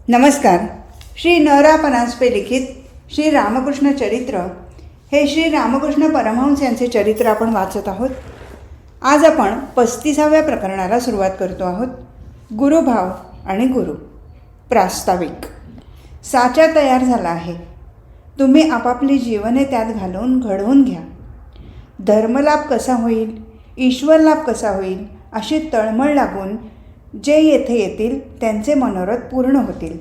नमस्कार. श्री न रा परांजपे लिखित श्री रामकृष्ण चरित्र हे श्री रामकृष्ण परमहंस यांचे चरित्र आपण वाचत आहोत. आज आपण 35व्या प्रकरणाला सुरुवात करतो आहोत. गुरुभाव आणि गुरु. प्रास्ताविक. साचा तयार झाला आहे. तुम्ही आपापली जीवने त्यात घालून घडवून घ्या. धर्मलाभ कसा होईल, ईश्वर लाभ कसा होईल अशी तळमळ लागून जे येथे येतील त्यांचे मनोरथ पूर्ण होतील.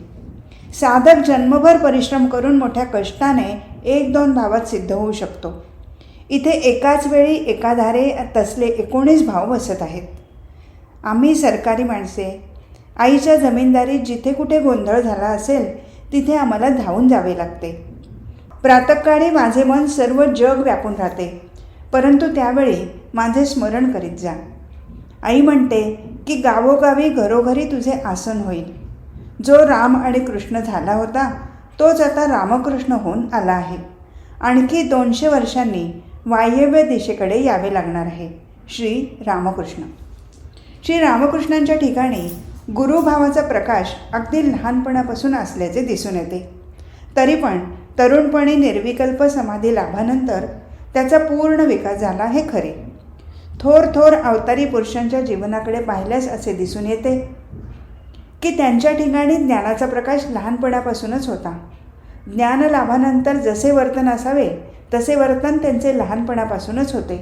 साधक जन्मभर परिश्रम करून मोठ्या कष्टाने 1-2 भावात सिद्ध होऊ शकतो. इथे एकाच वेळी एकाधारे तसले 19 भाव बसत आहेत. आम्ही सरकारी माणसे. आईच्या जमीनदारीत जिथे कुठे गोंधळ झाला असेल तिथे आम्हाला धावून जावे लागते. प्रातःकाळी माझे मन सर्व जग व्यापून राहते, परंतु त्यावेळी माझे स्मरण करीत जा. आई म्हणते की गावोगावी घरोघरी तुझे आसन होईल. जो राम आणि कृष्ण झाला होता तोच आता रामकृष्ण होऊन आला आहे. आणखी 200 वर्षांनी वायव्य दिशेकडे यावे लागणार आहे. श्री रामकृष्ण. श्री रामकृष्णांच्या ठिकाणी गुरुभावाचा प्रकाश अगदी लहानपणापासून असल्याचे दिसून येते. तरी पण तरुणपणी निर्विकल्प समाधी लाभानंतर त्याचा पूर्ण विकास झाला हे खरे. थोर थोर अवतारी पुरुषांच्या जीवनाकडे पाहिल्यास असे दिसून येते की त्यांच्या ठिकाणी ज्ञानाचा प्रकाश लहानपणापासूनच होता. ज्ञान लाभानंतर जसे वर्तन असावे तसे वर्तन त्यांचे लहानपणापासूनच होते.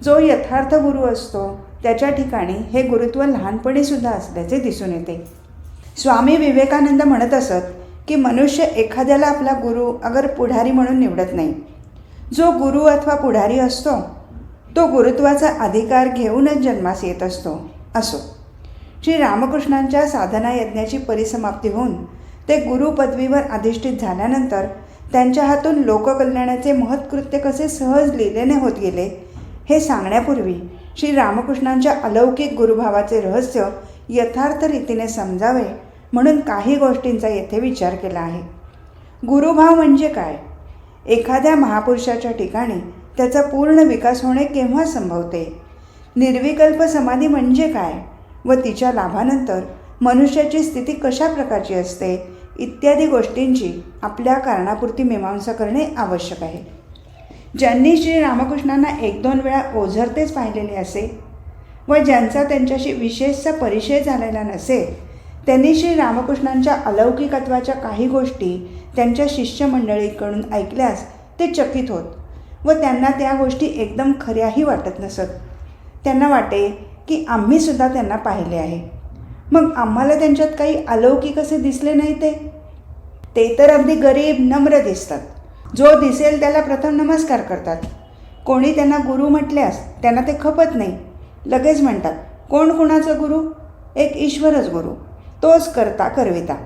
जो यथार्थ गुरु असतो त्याच्या ठिकाणी हे गुरुत्व लहानपणीसुद्धा असल्याचे दिसून येते. स्वामी विवेकानंद म्हणत असत की मनुष्य एखाद्याला आपला गुरु अगर पुढारी म्हणून निवडत नाही. जो गुरु अथवा पुढारी असतो तो गुरुत्वाचा अधिकार घेऊनच जन्मास येत असतो. असो. श्री रामकृष्णांच्या साधना यज्ञाची परिसमाप्ती होऊन ते गुरुपदवीवर अधिष्ठित झाल्यानंतर त्यांच्या हातून लोककल्याणाचे महत्कृत्य कसे सहज लीलेने होत गेले हे सांगण्यापूर्वी श्री रामकृष्णांच्या अलौकिक गुरुभावाचे रहस्य यथार्थ रीतीने समजावे म्हणून काही गोष्टींचा येथे विचार केला आहे. गुरुभाव म्हणजे काय? एखाद्या महापुरुषाच्या ठिकाणी त्याचा पूर्ण विकास होणे केव्हा संभवते? निर्विकल्प समाधी म्हणजे काय व तिच्या लाभानंतर मनुष्याची स्थिती कशा प्रकारची असते इत्यादी गोष्टींची आपल्या कारणापुरती मीमांसा करणे आवश्यक आहे. ज्यांनी श्री रामकृष्णांना 1-2 वेळा ओझरतेच पाहिलेले असे व ज्यांचा त्यांच्याशी विशेषचा परिचय झालेला नसेल त्यांनी श्री रामकृष्णांच्या अलौकिकत्वाच्या काही गोष्टी त्यांच्या शिष्यमंडळीकडून ऐकल्यास ते चकित होत व त्यांना त्या गोष्टी एकदम खऱ्याही वाटत नसत. त्यांना वाटे की आम्हीसुद्धा त्यांना पाहिले आहे. मग आम्हाला त्यांच्यात काही अलौकिक असे दिसले नाही. ते तर अगदी गरीब नम्र दिसतात. जो दिसेल त्याला प्रथम नमस्कार करतात. कोणी त्यांना गुरु म्हटल्यास त्यांना ते खपत नाही. लगेच म्हणतात, कोण कुणाचा गुरु? एक ईश्वरच गुरु, तोच करता करविता.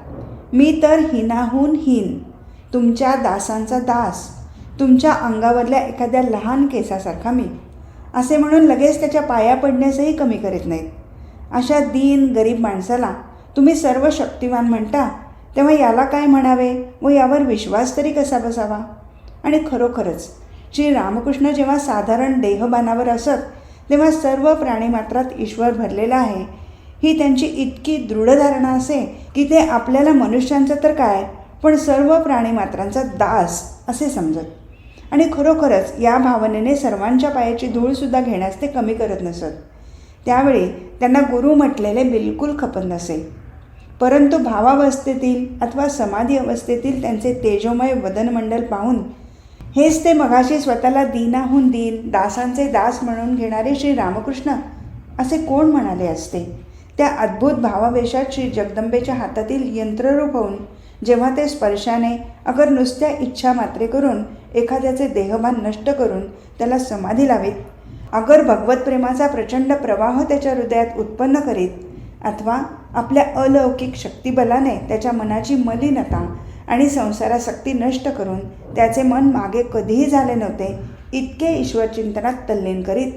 मी तर हिनाहून हीन, तुमच्या दासांचा दास, तुमच्या अंगावरल्या एखाद्या लहान केसासारखा मी, असे म्हणून लगेच त्याच्या पाया पडण्यासही कमी करीत नाहीत. अशा दीन गरीब माणसाला तुम्ही सर्व शक्तिमान म्हणता, तेव्हा याला काय म्हणावे व यावर विश्वास तरी कसा बसावा? आणि खरोखरच श्री रामकृष्ण जेव्हा साधारण देहबानावर असत तेव्हा सर्व प्राणीमात्रात ईश्वर भरलेला आहे ही त्यांची इतकी दृढ धारणा असे की ते आपल्याला मनुष्यांचा तर काय पण सर्व प्राणीमात्रांचा दास असे समजत. आणि खरोखरच या भावनेने सर्वांच्या पायाची धूळसुद्धा घेण्यास ते कमी करत नसत. त्यावेळी त्यांना गुरु म्हटलेले बिलकुल खपत नसे. परंतु भावावस्थेतील अथवा समाधी अवस्थेतील त्यांचे तेजोमय वदनमंडल पाहून हेच ते मगाशी स्वतःला दीनाहून दीन, दासांचे दास म्हणून घेणारे श्री रामकृष्ण असे कोण म्हणाले असते? त्या अद्भुत भावावेशात श्री जगदंबेच्या हातातील यंत्ररूप होऊन जेव्हा ते स्पर्शाने अगर नुसत्या इच्छा मात्रे करून एखाद्याचे देहभान नष्ट करून त्याला समाधी लावीत, अगर भगवत प्रेमाचा प्रचंड प्रवाह त्याच्या हृदयात उत्पन्न करीत अथवा आपल्या अलौकिक शक्तिबलाने त्याच्या मनाची मलिनता आणि संसारासक्ती नष्ट करून त्याचे मन मागे कधीही झाले नव्हते इतके ईश्वरचिंतनात तल्लीन करीत,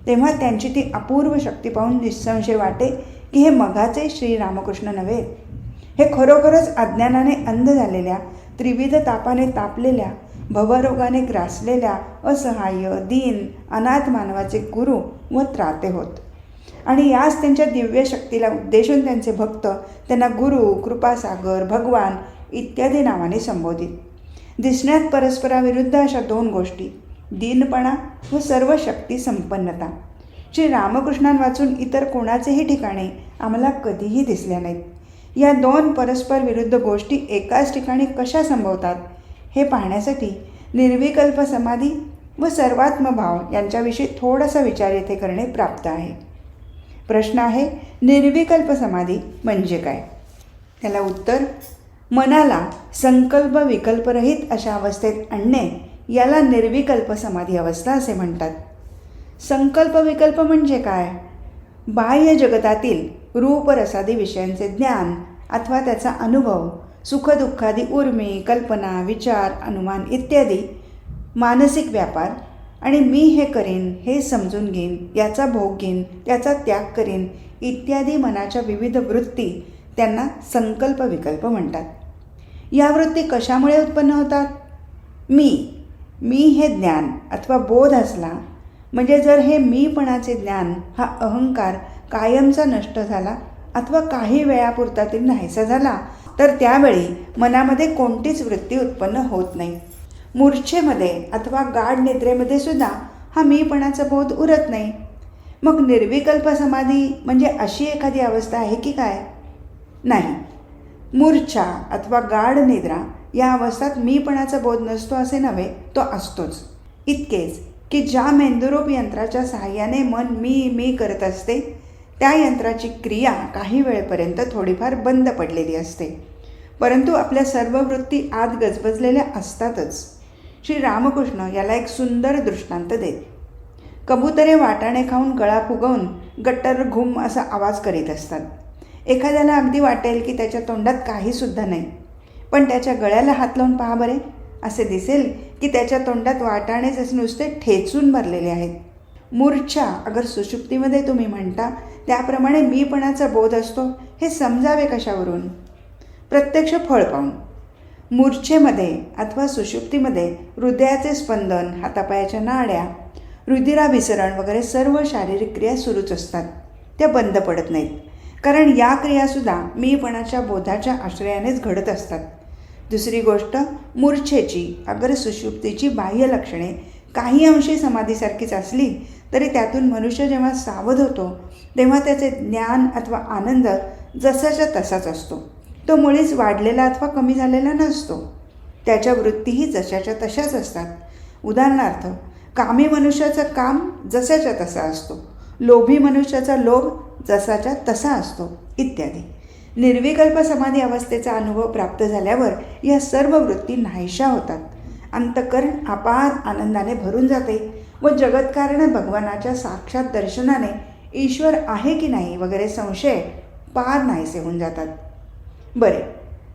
तेव्हा त्यांची ती अपूर्व शक्ती पाहून निसंशय वाटे की हे मघाचे श्री रामकृष्ण नव्हे. हे खरोखरच अज्ञानाने अंध झालेल्या, त्रिविध तापाने तापलेल्या, भवरोगाने ग्रासलेल्या, असहाय्य, दीन, अनाथ मानवाचे गुरु व त्राते होत. आणि याच त्यांच्या दिव्य शक्तीला उद्देशून त्यांचे भक्त त्यांना गुरु, कृपासागर, भगवान इत्यादी नावाने संबोधित. दिसण्यात परस्पराविरुद्ध अशा दोन गोष्टी, दीनपणा व सर्व शक्ती संपन्नता, श्री रामकृष्णांवाचून इतर कोणाचेही ठिकाणी आम्हाला कधीही दिसल्या नाहीत. या दोन परस्पर विरुद्ध गोष्टी एकाच ठिकाणी कशा संभवतात हे पाहण्यासाठी निर्विकल्प समाधी व सर्वात्मभाव यांच्याविषयी थोडासा विचार येथे करणे प्राप्त आहे. प्रश्न आहे, निर्विकल्प समाधी म्हणजे काय? त्याला उत्तर, मनाला संकल्प विकल्परहित अशा अवस्थेत आणणे याला निर्विकल्प समाधी अवस्था असे म्हणतात. संकल्प विकल्प म्हणजे काय? बाह्य जगतातील रूपरसादी विषयांचे ज्ञान अथवा त्याचा अनुभव, सुखदुःखादी उर्मी, कल्पना, विचार, अनुमान इत्यादी मानसिक व्यापार आणि मी हे करीन, हे समजून घेईन, याचा भोग घेईन, त्याचा त्याग करीन इत्यादी मनाच्या विविध वृत्ती त्यांना संकल्प विकल्प म्हणतात. या वृत्ती कशामुळे उत्पन्न होतात? मी हे ज्ञान अथवा बोध असला म्हणजे जर हे मीपणाचे ज्ञान हा अहंकार कायमचा नष्ट झाला अथवा काही वेळापुरता तरी नाहीसा झाला तर त्यावेळी मनामध्ये कोणतीच वृत्ती उत्पन्न होत नाही. मूर्छेमध्ये अथवा गाढ निद्रेमध्ये सुद्धा हा मीपणाचा बोध उरत नाही. मग निर्विकल्प समाधी म्हणजे अशी एखादी अवस्था आहे की काय? नाही. मूर्छा अथवा गाढ निद्रा या अवस्थात मीपणाचा बोध नसतो असे नव्हे, तो असतोच. इतकेच की ज्या मेंदुरूप यंत्राच्या सहाय्याने मन मी करत असते त्या यंत्राची क्रिया काही वेळेपर्यंत थोडीफार बंद पडलेली असते, परंतु आपल्या सर्व वृत्ती आत गजबजलेल्या असतातच. श्री रामकृष्ण याला एक सुंदर दृष्टांत देत. कबुतरे वाटाणे खाऊन गळा फुगवून गट्टर घुम असा आवाज करीत असतात. एखाद्याला अगदी वाटेल की त्याच्या तोंडात काहीसुद्धा नाही, पण त्याच्या गळ्याला हात लावून पहा बरे, असे दिसेल की त्याच्या तोंडात वाटाणेच असे नुसते ठेचून भरलेले आहेत. मूर्छा अगर सुषुप्तीमध्ये तुम्ही म्हणता त्याप्रमाणे मीपणाचा बोध असतो हे समजावे कशावरून? प्रत्यक्ष फळ पाहून. मूर्छेमध्ये अथवा सुषुप्तीमध्ये हृदयाचे स्पंदन, हातापायाच्या नाड्या, रुधिराभिसरण वगैरे सर्व शारीरिक क्रिया सुरूच असतात, त्या बंद पडत नाहीत. कारण या क्रियासुद्धा मीपणाच्या बोधाच्या आश्रयानेच घडत असतात. दुसरी गोष्ट, मूर्छेची अगर सुषुप्तीची बाह्य लक्षणे काही अंशी समाधीसारखीच असली तरी त्यातून मनुष्य जेव्हा सावध होतो तेव्हा त्याचे ज्ञान अथवा आनंद जसाच्या तसाच असतो. तो मुळीच वाढलेला अथवा कमी झालेला नसतो. त्याच्या वृत्तीही जशाच्या तशाच असतात. उदाहरणार्थ, कामी मनुष्याचं काम जसाच्या तसा असतो, लोभी मनुष्याचा लोभ जसाच्या तसा असतो इत्यादी. निर्विकल्प समाधी अवस्थेचा अनुभव प्राप्त झाल्यावर या सर्व वृत्ती नाहीशा होतात. अंतःकरण अपार आनंदाने भरून जाते व जगत्कारण भगवानाच्या साक्षात दर्शनाने ईश्वर आहे की नाही वगैरे संशय पार नाहीसे होऊन जातात. बरे,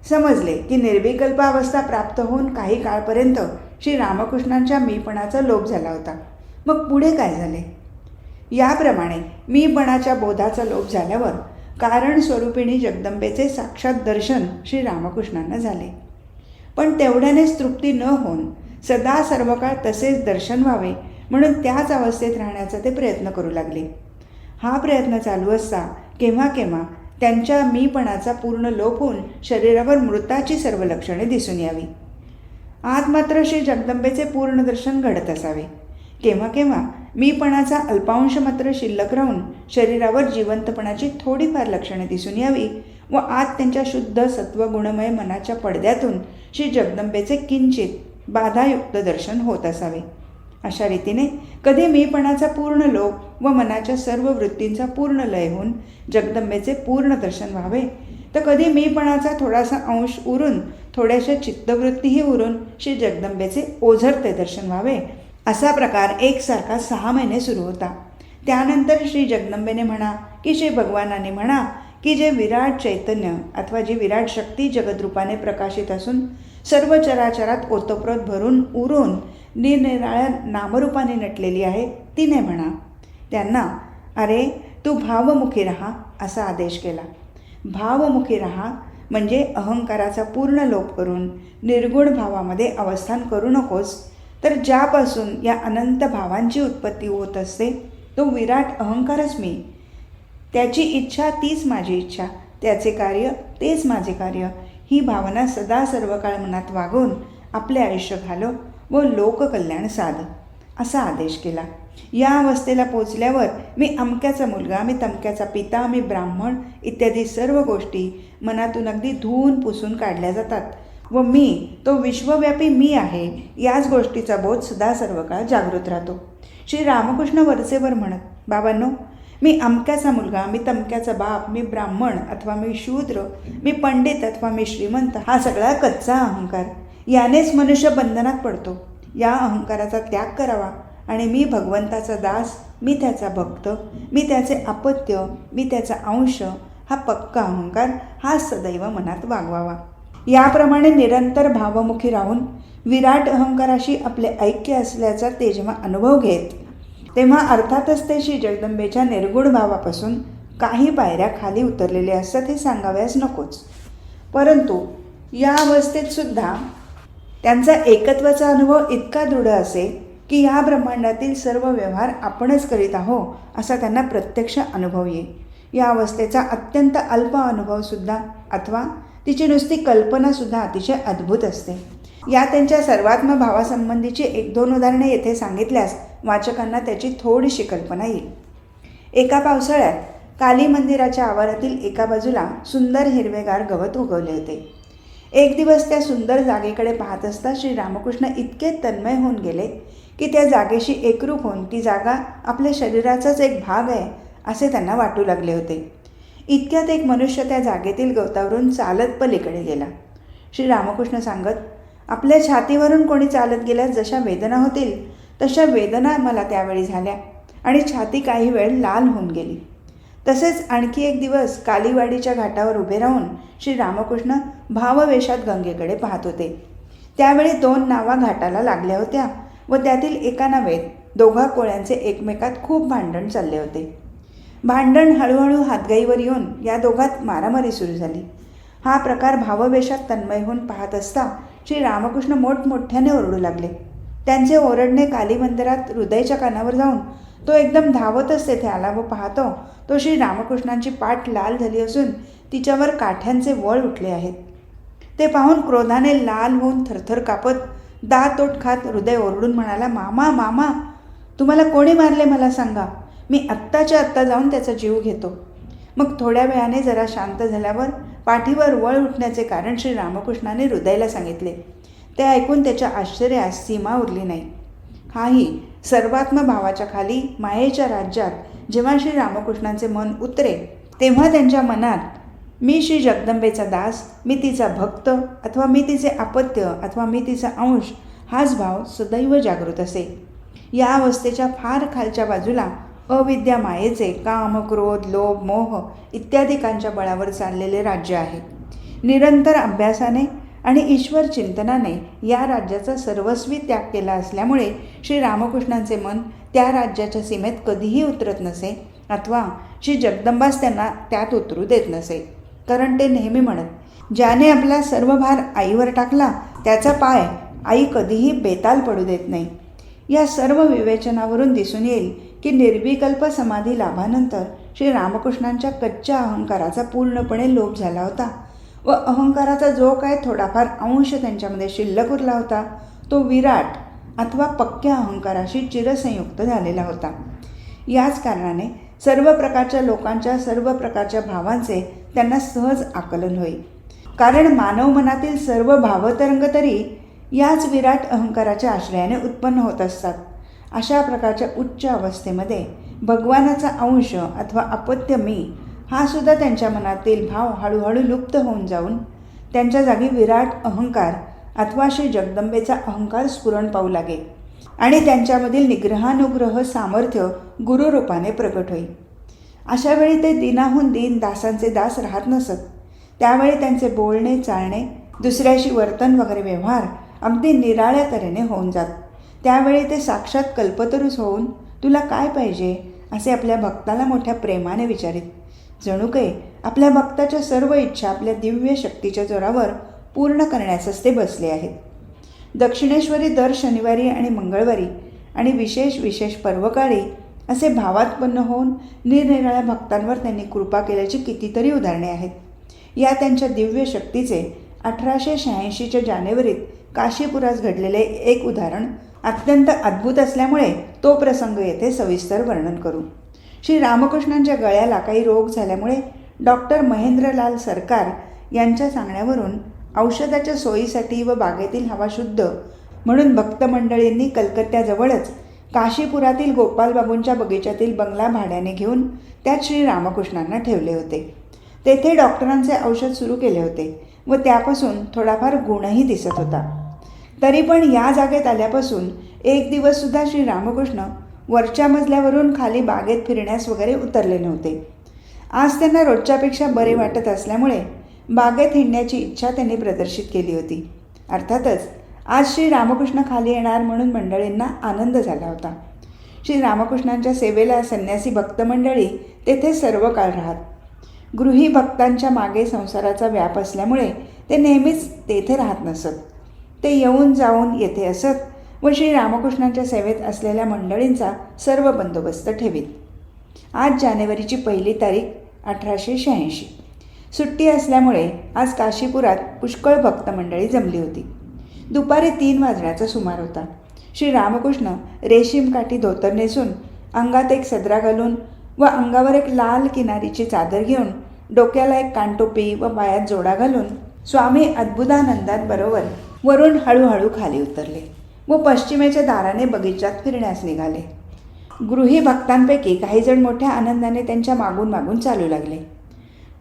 समजले की निर्विकल्प अवस्था प्राप्त होऊन काही काळपर्यंत श्री रामकृष्णांच्या मीपणाचा लोप झाला होता. मग पुढे काय झाले? याप्रमाणे मीपणाच्या बोधाचा लोप झाल्यावर कारण स्वरूपिणी जगदंबेचे साक्षात दर्शन श्री रामकृष्णांना झाले. पण तेवढ्यानेच तृप्ती न होऊन सदा सर्व काळ तसेच दर्शन व्हावे म्हणून त्याच अवस्थेत राहण्याचा ते प्रयत्न करू लागले. हा प्रयत्न चालू असता केव्हा केव्हा त्यांच्या मीपणाचा पूर्ण लोप होऊन शरीरावर मृताची सर्व लक्षणे दिसून यावी. आत मात्र श्री जगदंबेचे पूर्ण दर्शन घडत असावे. केव्हा केव्हा मीपणाचा अल्पांश मात्र शिल्लक राहून शरीरावर जिवंतपणाची थोडीफार लक्षणे दिसून यावी व आत त्यांच्या शुद्ध सत्वगुणमय मनाच्या पडद्यातून श्री जगदंबेचे किंचित बाधायुक्त दर्शन होत असावे. अशा रीतीने कधी मीपणाचा पूर्ण लोप व मनाच्या सर्व वृत्तींचा पूर्ण लय होऊन जगदंबेचे पूर्ण दर्शन व्हावे, तर कधी मीपणाचा थोडासा अंश उरून थोड्याशा चित्तवृत्तीही उरून श्री जगदंबेचे ओझरते दर्शन व्हावे. असा प्रकार एकसारखा 6 महिने सुरू होता. त्यानंतर श्री जगदंबेने म्हणा की श्री भगवानाने म्हणा की जे विराट चैतन्य अथवा जी विराट शक्ती जगद्रूपाने प्रकाशित असून सर्व चराचरात ओतप्रोत भरून उरून निरनिराळ्या नामरूपाने नटलेली आहे तिने म्हणा. त्यांना अरे तू भावमुखी राहा असा आदेश केला. भावमुखी राहा म्हणजे अहंकाराचा पूर्ण लोप करून निर्गुण भावामध्ये अवस्थान करू नकोस, तर ज्यापासून या अनंत भावांची उत्पत्ती होत असते तो विराट अहंकारच मी. त्याची इच्छा तीच माझी इच्छा, त्याचे कार्य तेच माझे कार्य, ही भावना सदा सर्व काळ मनात वागवून आपले आयुष्य घालो व लोककल्याण साध, असा आदेश केला. या अवस्थेला पोचल्यावर मी अमक्याचा मुलगा, मी तमक्याचा पिता, मी ब्राह्मण इत्यादी सर्व गोष्टी मनातून अगदी धुवून पुसून काढल्या जातात व मी तो विश्वव्यापी मी आहे याच गोष्टीचा बोध सदा सर्व काळ जागृत राहतो. श्री रामकृष्ण वरचेवर म्हणत, बाबांनो, मी अमक्याचा मुलगा, मी तमक्याचा बाप, मी ब्राह्मण अथवा मी शूद्र, मी पंडित अथवा मी श्रीमंत, हा सगळा कच्चा अहंकार. यानेच मनुष्य बंधनात पडतो. या अहंकाराचा त्याग करावा आणि मी भगवंताचा दास, मी त्याचा भक्त, मी त्याचे अपत्य, मी त्याचा अंश, हा पक्का अहंकार हा सदैव मनात वागवावा. याप्रमाणे निरंतर भावमुखी राहून विराट अहंकाराशी आपले ऐक्य असल्याचा ते जेव्हा अनुभव घेत, तेव्हा अर्थातच ते श्री जगदंबेच्या निर्गुण भावापासून काही पायऱ्या खाली उतरलेले असतात हे सांगाव्यास नकोच. परंतु या अवस्थेत सुद्धा त्यांचा एकत्वाचा अनुभव इतका दृढ असे की या ब्रह्मांडातील सर्व व्यवहार आपणच करीत आहो असा त्यांना प्रत्यक्ष अनुभव येईल. या अवस्थेचा अत्यंत अल्प अनुभवसुद्धा अथवा तिची नुसती कल्पनासुद्धा अतिशय अद्भुत असते. या त्यांच्या सर्वात्म भावासंबंधीची 1-2 उदाहरणे येथे सांगितल्यास वाचकांना त्याची थोडीशी कल्पना येईल. एका पावसाळ्यात काली मंदिराच्या आवारातील एका बाजूला सुंदर हिरवेगार गवत उगवले होते. एक दिवस त्या सुंदर जागेकडे पाहत असता श्री रामकृष्ण इतके तन्मय होऊन गेले की त्या जागेशी एकरूप होऊन ती जागा आपल्या शरीराचाच एक भाग आहे असे त्यांना वाटू लागले होते. इतक्यात एक मनुष्य त्या जागेतील गवतावरून चालत पलीकडे गेला. श्री रामकृष्ण सांगत, आपल्या छातीवरून कोणी चालत गेल्यास जशा वेदना होतील तशा वेदना मला त्यावेळी झाल्या आणि छाती काही वेळ लाल होऊन गेली. तसेच आणखी एक दिवस कालीवाडीच्या घाटावर उभे राहून श्री रामकृष्ण भाववेशात गंगेकडे पाहत होते. त्यावेळी 2 नावा घाटाला लागल्या होत्या व त्यातील एका नावेत दोघा कोळ्यांचे एकमेकात खूप भांडण चालले होते. भांडण हळूहळू हातगाईवर येऊन या दोघात मारामारी सुरू झाली. हा प्रकार भाववेशात तन्मय होऊन पाहत असता श्री रामकृष्ण मोठमोठ्याने ओरडू लागले. त्यांचे ओरडणे काली मंदिरात हृदयच्या कानावर जाऊन तो एकदम धावतच तेथे आला व पाहतो तो श्री रामकृष्णांची पाठ लाल झाली असून तिच्यावर काठ्यांचे वळ उठले आहेत. ते पाहून क्रोधाने लाल होऊन थरथर कापत दात ओठ खात हृदय ओरडून म्हणाला, मामा मामा, तुम्हाला कोणी मारले मला सांगा, मी आत्ताच्या आत्ता जाऊन त्याचा जीव घेतो. मग थोड्या वेळाने जरा शांत झाल्यावर पाठीवर वळ उठण्याचे कारण श्री रामकृष्णाने हृदयला सांगितले. ते ऐकून त्याच्या आश्चर्यास सीमा उरली नाही. हाही सर्वात्म भावाच्या खाली मायेच्या राज्यात जेव्हा श्री रामकृष्णांचे मन उतरे तेव्हा त्यांच्या मनात मी श्री जगदंबेचा दास, मी तिचा भक्त अथवा मी तिचे अपत्य अथवा मी तिचा अंश हाच भाव सदैव जागृत असे. या अवस्थेच्या फार खालच्या बाजूला अविद्या मायेचे काम, क्रोध, लोभ, मोह इत्यादिकांच्या बळावर चाललेले राज्य आहे. निरंतर अभ्यासाने आणि ईश्वर चिंतनाने या राज्याचा सर्वस्वी त्याग केला असल्यामुळे श्री रामकृष्णांचे मन त्या राज्याच्या सीमेत कधीही उतरत नसे अथवा श्री जगदंबाच त्यांना त्यात उतरू देत नसे. कारण ते नेहमी म्हणत, ज्याने आपला सर्व भार आईवर टाकला त्याचा पाय आई कधीही बेताल पडू देत नाही. या सर्व विवेचनावरून दिसून येईल की निर्विकल्प समाधी लाभानंतर श्री रामकृष्णांच्या कच्च्या अहंकाराचा पूर्णपणे लोप झाला होता व अहंकाराचा जो काय थोडाफार अंश त्यांच्यामध्ये शिल्लक उरला होता तो विराट अथवा पक्क्या अहंकाराशी चिरसंयुक्त झालेला होता. याच कारणाने सर्व प्रकारच्या लोकांच्या सर्व प्रकारच्या भावांचे त्यांना सहज आकलन होईल. कारण मानव मनातील सर्व भावतरंग तरी याच विराट अहंकाराच्या आश्रयाने उत्पन्न होत असतात. अशा प्रकारच्या उच्च अवस्थेमध्ये भगवानाचा अंश अथवा अपत्य मी हा सुद्धा त्यांच्या मनातील भाव हळूहळू लुप्त होऊन जाऊन त्यांच्या जागी विराट अहंकार अथवा श्री जगदंबेचा अहंकार स्फुरण पाहू लागेल आणि त्यांच्यामधील निग्रहानुग्रह सामर्थ्य गुरुरूपाने प्रगट होईल. अशा वेळी ते दिनाहून दिन दासांचे दास राहत नसत. त्यावेळी त्यांचे बोलणे, चालणे, दुसऱ्याशी वर्तन वगैरे व्यवहार अगदी निराळ्या तऱ्हेने होऊन जात. त्यावेळी ते साक्षात कल्पतरूच होऊन तुला काय पाहिजे असे आपल्या भक्ताला मोठ्या प्रेमाने विचारित. जणू काही आपल्या भक्ताच्या सर्व इच्छा आपल्या दिव्य शक्तीच्या जोरावर पूर्ण करण्यासच ते बसले आहेत. दक्षिणेश्वरी दर शनिवारी आणि मंगळवारी आणि विशेष पर्वकाळी असे भावात्पन्न होऊन निरनिराळ्या भक्तांवर त्यांनी कृपा केल्याची कितीतरी उदाहरणे आहेत. या त्यांच्या दिव्य शक्तीचे 1886च्या जानेवारीत काशीपुरात घडलेले एक उदाहरण अत्यंत अद्भुत असल्यामुळे तो प्रसंग येथे सविस्तर वर्णन करू. श्री रामकृष्णांच्या गळ्याला काही रोग झाल्यामुळे डॉक्टर महेंद्रलाल सरकार यांच्या सांगण्यावरून औषधाच्या सोयीसाठी व बागेतील हवा शुद्ध म्हणून भक्तमंडळींनी कलकत्त्याजवळच काशीपुरातील गोपालबाबूंच्या बगीच्यातील बंगला भाड्याने घेऊन त्यात श्री रामकृष्णांना ठेवले होते. तेथे डॉक्टरांचे औषध सुरू केले होते व त्यापासून थोडाफार गुणही दिसत होता. तरी पण या जागेत आल्यापासून एक दिवससुद्धा श्री रामकृष्ण वरच्या मजल्यावरून खाली बागेत फिरण्यास वगैरे उतरले नव्हते. आज त्यांना रोजच्यापेक्षा बरे वाटत असल्यामुळे बागेत हिंडण्याची इच्छा त्यांनी प्रदर्शित केली होती. अर्थातच आज श्री रामकृष्ण खाली येणार म्हणून मंडळींना आनंद झाला होता. श्री रामकृष्णांच्या सेवेला संन्यासी भक्तमंडळी तेथे सर्व काळ राहत. गृही भक्तांच्या मागे संसाराचा व्याप असल्यामुळे ते नेहमीच तेथे राहत नसत. ते येऊन जाऊन येथे असत व श्री रामकृष्णांच्या सेवेत असलेल्या मंडळींचा सर्व बंदोबस्त ठेवीत. आज जानेवारीची 1 तारीख 1886. सुट्टी असल्यामुळे आज काशीपुरात पुष्कळ भक्तमंडळी जमली होती. दुपारी 3 वाजण्याचा सुमार होता. श्री रामकृष्ण रेशीम काठी धोतर नेसून अंगात एक सदरा घालून व अंगावर एक लाल किनारीची चादर घेऊन डोक्याला एक कानटोपी व पायात जोडा घालून स्वामी अद्भुतानंदांबरोबर वरून हळूहळू खाली उतरले व पश्चिमेच्या दाराने बगीचात फिरण्यास निघाले. गृही भक्तांपैकी काही जण मोठ्या आनंदाने त्यांच्या मागून मागून चालू लागले.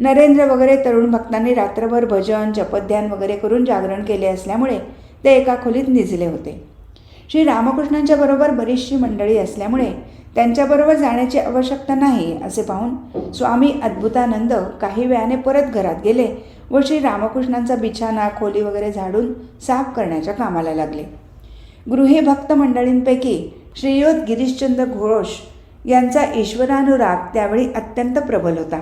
नरेंद्र वगैरे तरुण भक्तांनी रात्रभर भजन जपध्यान वगैरे करून जागरण केले असल्यामुळे ते एका खोलीत निजले होते. श्री रामकृष्णांच्या बरोबर बरीचशी मंडळी असल्यामुळे त्यांच्याबरोबर जाण्याची आवश्यकता नाही असे पाहून स्वामी अद्भुतानंद काही वेळाने परत घरात गेले व श्री रामकृष्णांचा बिछाना खोली वगैरे झाडून साफ करण्याच्या कामाला लागले. गृही भक्त मंडळींपैकी श्रीयुत गिरीशचंद्र घोष यांचा ईश्वरानुराग त्यावेळी अत्यंत प्रबल होता.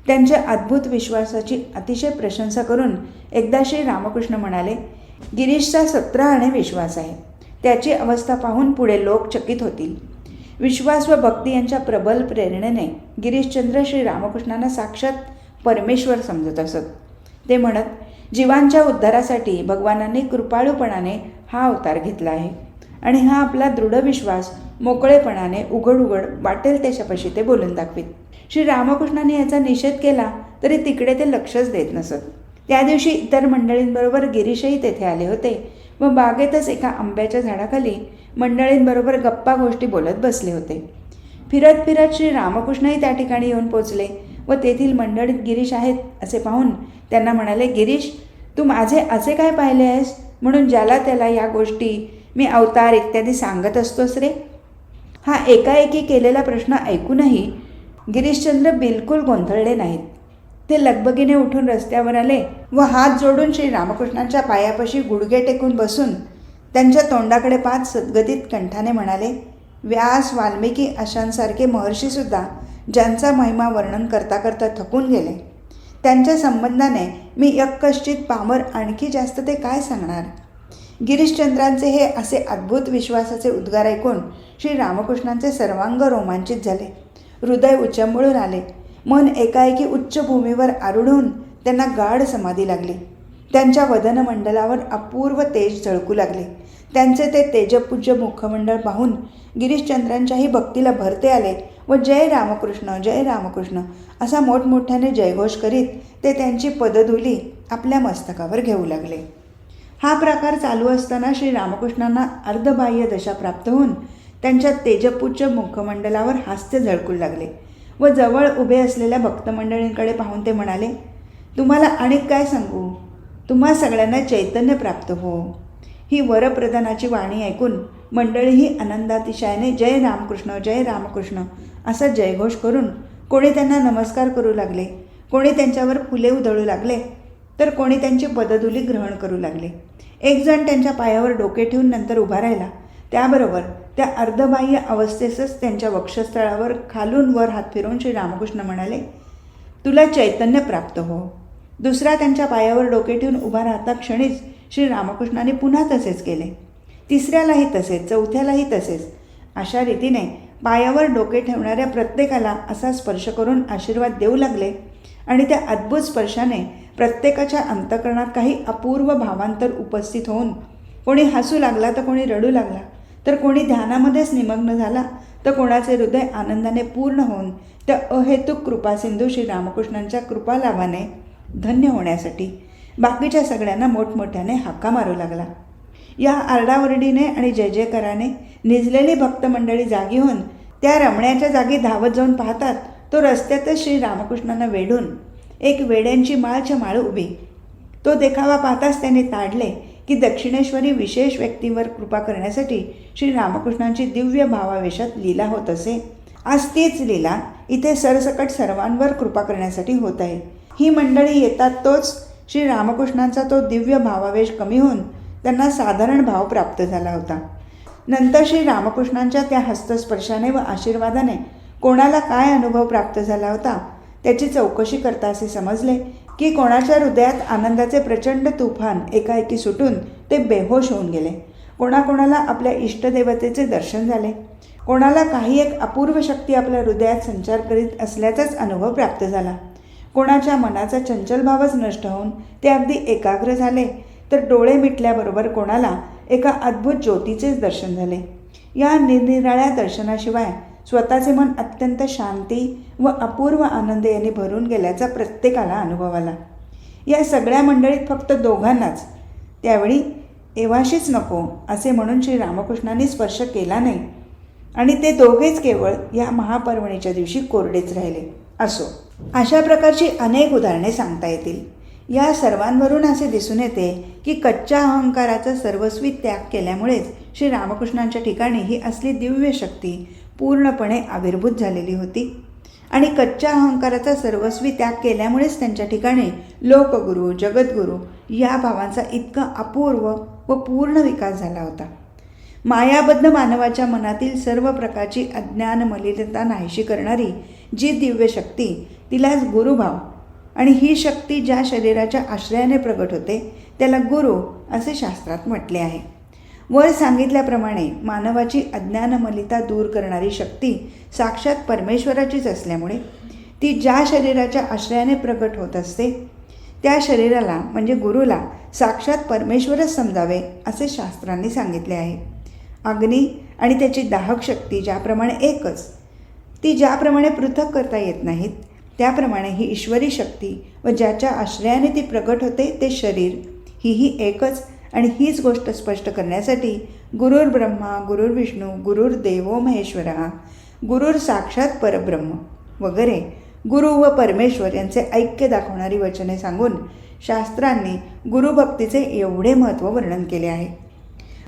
त्यांच्या अद्भुत विश्वासाची अतिशय प्रशंसा करून एकदा श्री रामकृष्ण म्हणाले, गिरीशचा 17 आणे विश्वास आहे. त्याची अवस्था पाहून पुढे लोक चकित होतील. विश्वास व भक्ती यांच्या प्रबल प्रेरणेने गिरीशचंद्र श्री रामकृष्णांना साक्षात परमेश्वर समजत असत. ते म्हणत, जीवांच्या उद्धारासाठी भगवानांनी कृपाळूपणाने हा अवतार घेतला आहे आणि हा आपला दृढ विश्वास मोकळेपणाने उघड वाटेल त्याच्यापाशी ते बोलून दाखवीत. श्री रामकृष्णांनी याचा निषेध केला तरी तिकडे ते लक्षच देत नसत. त्या दिवशी इतर मंडळींबरोबर गिरीशही तेथे आले होते व बागेतच एका आंब्याच्या झाडाखाली मंडळींबरोबर गप्पा गोष्टी बोलत बसले होते. फिरत फिरत श्री रामकृष्णही त्या ठिकाणी येऊन पोचले व तेथील मंडळीत गिरीश आहेत असे पाहून त्यांना म्हणाले, गिरीश, तू माझे असे काय पाहिले आहेस म्हणून ज्याला त्याला या गोष्टी मी अवतार इत्यादी सांगत असतोस रे? हा एकाएकी केलेला प्रश्न ऐकूनही गिरीशचंद्र बिलकुल गोंधळले नाहीत. ते लगबगीने उठून रस्त्यावर आले व हात जोडून श्री रामकृष्णांच्या पायापाशी गुडघे टेकून बसून त्यांच्या तोंडाकडे पाहत सद्गतीत कंठाने म्हणाले, व्यास वाल्मिकी अशांसारखे महर्षीसुद्धा ज्यांचा महिमा वर्णन करता करता थकून गेले, त्यांच्या संबंधाने मी यक्कश्चित पामर आणखी जास्त ते काय सांगणार. गिरीशचंद्रांचे हे असे अद्भुत विश्वासाचे उद्गार ऐकून श्री रामकृष्णांचे सर्वांग रोमांचित झाले. हृदय उचंबळून आले. मन एकाएकी उच्च भूमीवर आरूढ त्यांना गाढ समाधी लागली. त्यांच्या वदनमंडलावर अपूर्व तेज झळकू लागले. त्यांचे ते तेजपूज्य मुखमंडळ पाहून गिरीशचंद्रांच्याही भक्तीला भरते आले व जय रामकृष्ण असा मोठमोठ्याने जयघोष करीत ते त्यांची पदधुली आपल्या मस्तकावर घेऊ लागले. हा प्रकार चालू असताना श्री रामकृष्णांना अर्धबाह्य दशा प्राप्त होऊन त्यांच्या तेजपूज्य मुखमंडलावर हास्य झळकू लागले व जवळ उभे असलेल्या भक्तमंडळींकडे पाहून ते म्हणाले, तुम्हाला अनेक काय सांगू, तुम्हा सगळ्यांना चैतन्य प्राप्त हो. ही वरप्रदानाची वाणी ऐकून मंडळीही आनंदातिशयाने जय रामकृष्ण असा जयघोष करून कोणी त्यांना नमस्कार करू लागले, कोणी त्यांच्यावर फुले उधळू लागले तर कोणी त्यांची पदधुली ग्रहण करू लागले. एक जण त्यांच्या पायावर डोके ठेवून नंतर उभा राहिला. त्याबरोबर त्या अर्धबाह्य अवस्थेसच त्यांच्या वक्षस्थळावर खालून वर हात फिरवून श्री रामकृष्ण म्हणाले, तुला चैतन्य प्राप्त हो. दुसरा त्यांच्या पायावर डोके ठेवून उभा राहता क्षणीच श्री रामकृष्णाने पुन्हा तसेच केले. तिसऱ्यालाही तसेच, चौथ्यालाही तसेच. अशा रीतीने पायावर डोके ठेवणाऱ्या प्रत्येकाला असा स्पर्श करून आशीर्वाद देऊ लागले आणि त्या अद्भुत स्पर्शाने प्रत्येकाच्या अंतःकरणात काही अपूर्व भावांतर उपस्थित होऊन कोणी हसू लागला तर कोणी रडू लागला, तर कोणी ध्यानामध्येच निमग्न झाला, तर कोणाचे हृदय आनंदाने पूर्ण होऊन त्या अहेतुक कृपासिंधू श्री रामकृष्णांच्या कृपालाभाने धन्य होण्यासाठी बाकीच्या सगळ्यांना मोठमोठ्याने हाका मारू लागला. या आरडाओरडीने आणि जय जयकाराने निजलेली भक्तमंडळी जागी होऊन त्या रमण्याच्या जागी धावत जाऊन पाहतात तो रस्त्यातच श्री रामकृष्णांना वेढून एक वेड्यांची माळच्या माळ उभी. तो देखावा पाहताच त्याने ताडले की दक्षिणेश्वरी विशेष व्यक्तीवर कृपा करण्यासाठी श्री रामकृष्णांची दिव्य भावावेशात लीला होत असे. आज तीच लीला इथे सरसकट सर्वांवर कृपा करण्यासाठी होत आहे. ही मंडळी येतात तोच श्री रामकृष्णांचा तो दिव्य भावावेश कमी होऊन त्यांना साधारण भाव प्राप्त झाला होता. नंतर श्री रामकृष्णांच्या त्या हस्तस्पर्शाने व आशीर्वादाने कोणाला काय अनुभव प्राप्त झाला होता त्याची चौकशी करता असे समजले की कोणाच्या हृदयात आनंदाचे प्रचंड तुफान एकाएकी सुटून ते बेहोश होऊन गेले. कोणाकोणाला आपल्या इष्टदेवतेचे दर्शन झाले. कोणाला काही एक अपूर्व शक्ती आपल्या हृदयात संचार करीत असल्याचाच अनुभव प्राप्त झाला. कोणाच्या मनाचा चंचल भावच नष्ट होऊन ते अगदी एकाग्र झाले, तर डोळे मिटल्याबरोबर कोणाला एका अद्भुत ज्योतीचेच दर्शन झाले. या निरनिराळ्या दर्शनाशिवाय स्वतःचे मन अत्यंत शांती व अपूर्व आनंद यांनी भरून गेल्याचा प्रत्येकाला अनुभव आला. या सगळ्या मंडळीत फक्त दोघांनाच त्यावेळी एवाशीच नको असे म्हणून श्री रामकृष्णांनी स्पर्श केला नाही आणि ते दोघेच केवळ या महापर्वणीच्या दिवशी कोरडेच राहिले. असो, अशा प्रकारची अनेक उदाहरणे सांगता येतील. या सर्वांवरून असे दिसून येते की कच्च्या अहंकाराचा सर्वस्वी त्याग केल्यामुळेच श्री रामकृष्णांच्या ठिकाणी ही असली दिव्य शक्ती पूर्णपणे आविर्भूत झालेली होती आणि कच्च्या अहंकाराचा सर्वस्वी त्याग केल्यामुळेच त्यांच्या ठिकाणी लोकगुरू, जगद्गुरू या भावांचा इतका अपूर्व व पूर्ण विकास झाला होता. मायाबद्ध मानवाच्या मनातील सर्व प्रकारची अज्ञान मलिनता नाहीशी करणारी जी दिव्य शक्ती तिलाच गुरुभाव, आणि ही शक्ती ज्या शरीराच्या आश्रयाने प्रगट होते त्याला गुरु असे शास्त्रात म्हटले आहे. वर सांगितल्याप्रमाणे मानवाची अज्ञानमलिता दूर करणारी शक्ती साक्षात परमेश्वराचीच असल्यामुळे ती ज्या शरीराच्या आश्रयाने प्रगट होत असते त्या शरीराला म्हणजे गुरुला साक्षात परमेश्वरच समजावे असे शास्त्रांनी सांगितले आहे. अग्नी आणि त्याची दाहक शक्ती ज्याप्रमाणे एकच, ती ज्याप्रमाणे पृथक करता येत नाहीत, त्याप्रमाणे ही ईश्वरी शक्ती व ज्याच्या आश्रयाने ती प्रगट होते ते शरीर ही एकच. आणि हीच गोष्ट स्पष्ट करण्यासाठी गुरुर ब्रह्मा गुरुर विष्णू गुरुर देवो महेश्वरा, गुरुर साक्षात परब्रह्म वगैरे गुरु व परमेश्वर यांचे ऐक्य दाखवणारी वचने सांगून शास्त्रांनी गुरुभक्तीचे एवढे महत्त्व वर्णन केले आहे.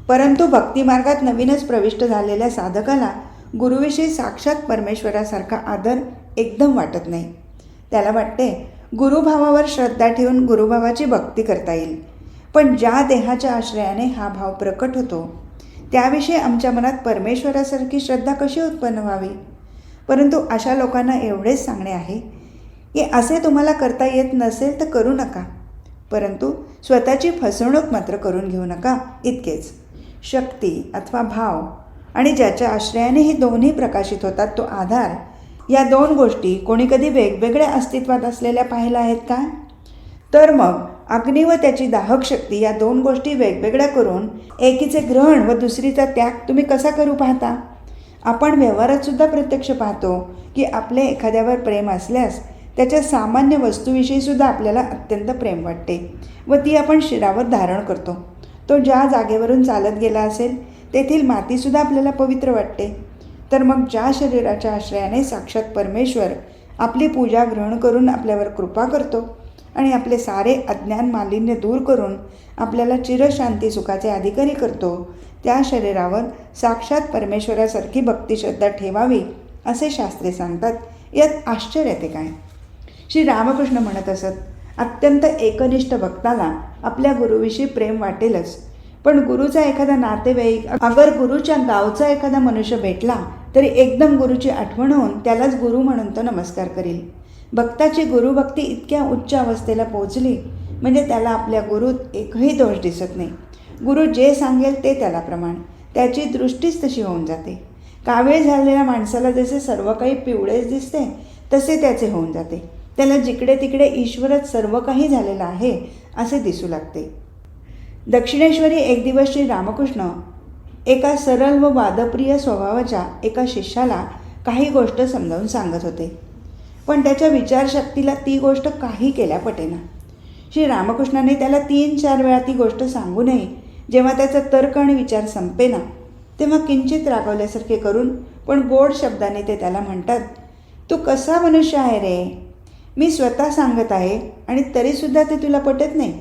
परंतु भक्तिमार्गात नवीनच प्रविष्ट झालेल्या साधकाला गुरुविषयी साक्षात परमेश्वरासारखा आदर एकदम वाटत नाही. त्याला वाटते गुरुभावावर श्रद्धा ठेवून गुरुभावाची भक्ती करता येईल, पण ज्या देहाच्या आश्रयाने हा भाव प्रकट होतो त्याविषयी आमच्या मनात परमेश्वरासारखी श्रद्धा कशी उत्पन्न व्हावी. परंतु अशा लोकांना एवढेच सांगणे आहे की असे तुम्हाला करता येत नसेल तर करू नका, परंतु स्वतःची फसवणूक मात्र करून घेऊ नका इतकेच. शक्ती अथवा भाव आणि ज्याच्या आश्रयाने हे दोन्ही प्रकाशित होतात तो आधार, या दोन गोष्टी कोणी कधी वेगवेगळ्या अस्तित्वात असलेल्या पाहिल्या आहेत का? तर मग अग्नी व त्याची दाहक शक्ती या दोन गोष्टी वेगवेगळ्या करून एकीचे ग्रहण व दुसरीचा त्याग तुम्ही कसा करू पाहता? आपण व्यवहारात सुद्धा प्रत्यक्ष पाहतो की आपले एखाद्यावर प्रेम असल्यास त्याच्या सामान्य वस्तूविषयी सुद्धा आपल्याला अत्यंत प्रेम वाटते व ती आपण शिरावर धारण करतो. तो ज्या जागेवरून चालत गेला असेल तेथील मातीसुद्धा आपल्याला पवित्र वाटते. तर मग ज्या शरीराच्या आश्रयाने साक्षात परमेश्वर आपली पूजा ग्रहण करून आपल्यावर कृपा करतो आणि आपले सारे अज्ञान मालिन्य दूर करून आपल्याला चिरशांती सुखाचे अधिकारी करतो, त्या शरीरावर साक्षात परमेश्वरासारखी भक्तिश्रद्धा ठेवावी असे शास्त्रे सांगतात. यात आश्चर्य ते काय? श्री रामकृष्ण म्हणत असत, अत्यंत एकनिष्ठ भक्ताला आपल्या गुरुविषयी प्रेम वाटेलच, पण गुरुचा एखादा नातेवाईक अगर गुरुच्या गावचा एखादा मनुष्य भेटला तरी एकदम गुरुची आठवण होऊन त्यालाच गुरु म्हणून तो नमस्कार करील. भक्ताची गुरुभक्ती इतक्या उच्च अवस्थेला पोहोचली म्हणजे त्याला आपल्या गुरूत एकही दोष दिसत नाही. गुरु जे सांगेल ते त्याला प्रमाण, त्याची दृष्टीच तशी होऊन जाते. कावीळ झालेल्या माणसाला जसे सर्व काही पिवळेच दिसते तसे त्याचे होऊन जाते. त्याला जिकडे तिकडे ईश्वरच सर्व काही झालेला आहे असे दिसू लागते. दक्षिणेश्वरी एक दिवस श्री रामकृष्ण एका सरळ व वादप्रिय स्वभावाच्या एका शिष्याला काही गोष्ट समजावून सांगत होते, पण त्याच्या विचारशक्तीला ती गोष्ट काही केल्या पटेना. श्री रामकृष्णाने त्याला 3-4 वेळा ती गोष्ट सांगू नये. जेव्हा त्याचा तर्क आणि विचार संपेना तेव्हा किंचित रागवल्यासारखे करून पण गोड शब्दाने ते त्याला म्हणतात, तू कसा मनुष्य आहे रे? मी स्वतः सांगत आहे आणि तरीसुद्धा ते तुला पटत नाही.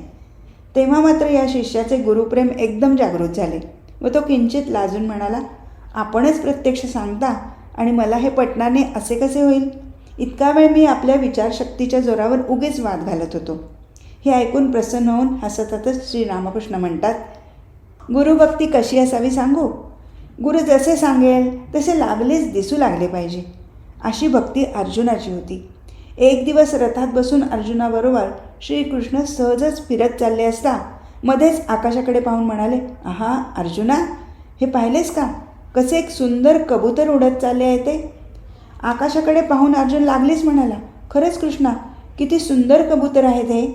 तेव्हा मात्र या शिष्याचे गुरुप्रेम एकदम जागृत झाले व तो किंचित लाजून म्हणाला, आपणच प्रत्यक्ष सांगता आणि मला हे पटणार नाही असे कसे होईल? इतका वेळ मी आपल्या विचारशक्तीच्या जोरावर उगीच वाद घालत होतो. हे ऐकून प्रसन्न होऊन हसतच श्री रामकृष्ण म्हणतात, गुरुभक्ती कशी असावी सांगू? गुरु जसे सांगेल तसे लागलेच दिसू लागले पाहिजे. अशी भक्ती अर्जुनाची होती. एक दिवस रथात बसून अर्जुनाबरोबर श्रीकृष्ण सहजच फिरत चालले असता मध्येच आकाशाकडे पाहून म्हणाले, आहा अर्जुना, हे पाहिलेस का? कसे एक सुंदर कबूतर उडत चालले आहे ते. आकाशाकडे पाहून अर्जुन लागलीच म्हणाला, खरंच कृष्णा, किती सुंदर कबूतर आहे ते.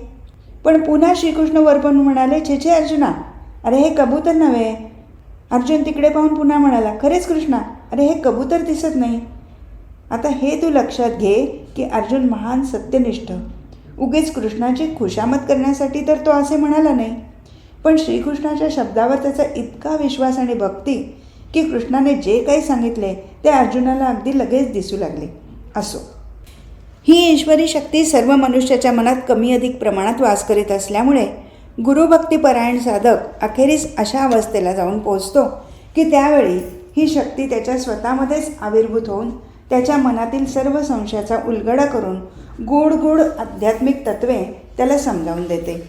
पण पुन्हा श्रीकृष्ण वरपण म्हणाले, छे छे अर्जुना, अरे हे कबूतर नव्हे. अर्जुन तिकडे पाहून पुन्हा म्हणाला, खरेच कृष्णा, अरे हे कबूतर दिसत नाही. आता हे तू लक्षात घे की अर्जुन महान सत्यनिष्ठ. उगीच कृष्णाची खुशामत करण्यासाठी तर तो असे म्हणाला नाही, पण श्रीकृष्णाच्या शब्दावर त्याचा इतका विश्वास आणि भक्ती की कृष्णाने जे काही सांगितले ते अर्जुनाला अगदी लगेच दिसू लागले. असो, ही ईश्वरी शक्ती सर्व मनुष्याच्या मनात कमी अधिक प्रमाणात वास करीत असल्यामुळे गुरुभक्तिपरायण साधक अखेरीस अशा अवस्थेला जाऊन पोहोचतो की त्यावेळी ही शक्ती त्याच्या स्वतःमध्येच आविर्भूत होऊन त्याच्या मनातील सर्व संशयाचा उलगडा करून गूढ गूढ आध्यात्मिक तत्वे त्याला समजावून देते.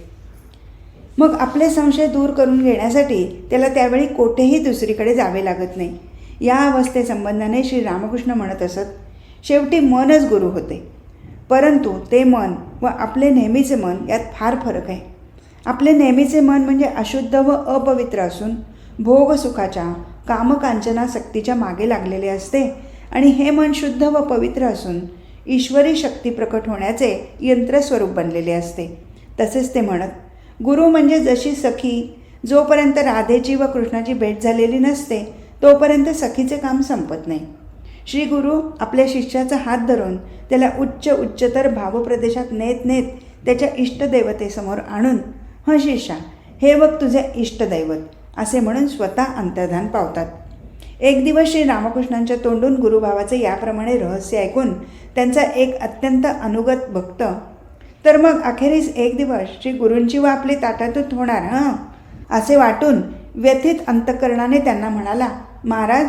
मग आपले संशय दूर करून घेण्यासाठी त्याला त्यावेळी कोठेही दुसरीकडे जावे लागत नाही. या अवस्थेसंबंधाने श्री रामकृष्ण म्हणत असत, शेवटी मनच गुरु होते. परंतु ते मन व आपले नेहमीचे मन यात फार फरक आहे. आपले नेहमीचे मन म्हणजे अशुद्ध व अपवित्र असून भोगसुखाच्या कामकांचनासक्तीच्या मागे लागलेले असते आणि हे मन शुद्ध व पवित्र असून ईश्वरी शक्ती प्रकट होण्याचे यंत्रस्वरूप बनलेले असते. तसेच ते म्हणत, गुरु म्हणजे जशी सखी, जोपर्यंत राधेची व कृष्णाची भेट झालेली नसते तोपर्यंत सखीचे काम संपत नाही. श्री गुरु आपल्या शिष्याचा हात धरून त्याला उच्चतर भावप्रदेशात नेत नेत त्याच्या इष्टदेवतेसमोर आणून, हं शिष्या, हे बघ तुझे इष्टदैवत असे म्हणून स्वतः अंतर्धान पावतात. एक दिवस श्री रामकृष्णांच्या तोंडून गुरुभावाचे याप्रमाणे रहस्य ऐकून त्यांचा एक अत्यंत अनुगत भक्त तर मग अखेरीस एक दिवस श्री गुरूंची व आपली ताटातूट होणार असे वाटून व्यथित अंतःकरणाने त्यांना म्हणाला, महाराज,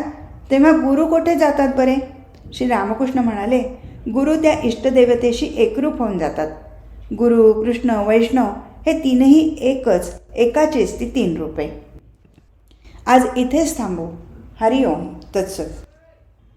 तेव्हा गुरु कोठे जातात बरे? श्री रामकृष्ण म्हणाले, गुरु त्या इष्टदेवतेशी एकरूप होऊन जातात. गुरु, कृष्ण, वैष्णव हे तीनही एकच, एकाचीच ती 3 रूपे. आज इथेच थांबू. हरिओम तत्सत.